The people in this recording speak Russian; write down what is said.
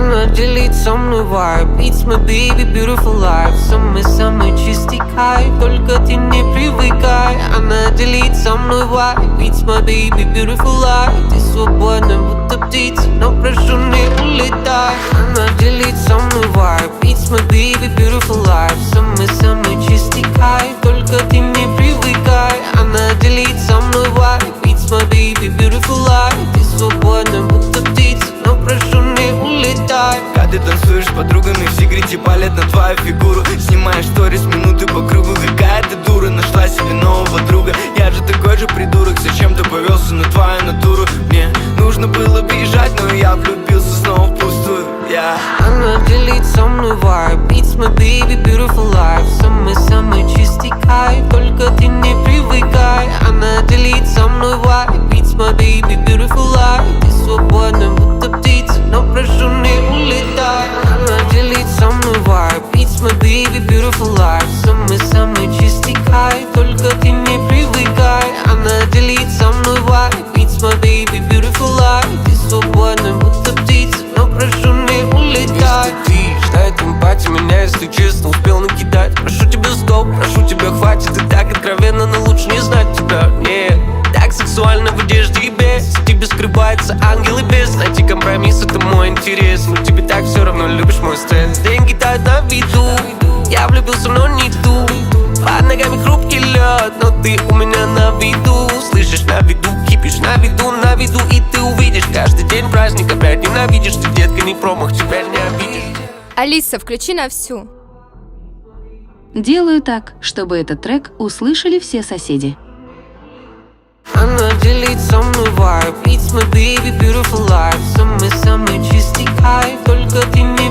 Она делит со мной vibe. It's my baby, beautiful life. Самый-самый чистый кайф, только ты не привыкай. Она делит со мной vibe. It's my baby, beautiful life. Ты свободна, будто птица, но прошу, не улетай. Она делит со мной vibe. It's my baby, beautiful life. Самый-самый чистый кайф, только ты не привыкай. Она делит со мной vibe. It's my baby, beautiful life. Ты свободна, будто птица, но прошу, не улетай. Когда ты танцуешь с подругами, в сигарете палят на твою фигуру. Снимаешь сторис минуты по кругу. Какая ты дура, нашла себе нового друга. Я же такой же придурок, зачем ты повелся на твою натуру? Мне нужно было бежать, но я влюбился снова впустую. Она делит со мной vibe. It's my baby, beautiful life. Самый-самый чистый кайф, только ты не привыкай. Она делит со мной vibe. It's my baby, beautiful life. Ты свободна, будто птица, но прошу, не улетай. Она делит со мной vibe. It's my baby, beautiful life. Самый-самый чистый кайф, только ты не привыкай. Она делит со мной vibe. It's my baby, beautiful life. Ты свободна, будто птица, но прошу, не улетай. Ждает эмпатия меня, если честно, успел накидать. Прошу тебя, стоп, прошу тебя, хватит. Ты так откровенно, но лучше не знать тебя. Нет, так сексуально в одежде и без. В тебе скрывается ангел и бес. Найти компромисс, это мой интерес. Но тебе так все равно, любишь мой стресс. Деньги тают на виду. Я влюбился, но не ту. Под ногами хрупкий лед, но ты у меня на виду. Слышишь, на виду, кипишь, на виду. И ты увидишь, каждый день праздник. Опять ненавидишь, ты, детка, не промах, тебя не обидишь. Алиса, включи на всю. Делаю так, чтобы этот трек услышали все соседи. Она делит со мной vibe. It's my baby, beautiful life. Самый-самый чистый кайф, только ты не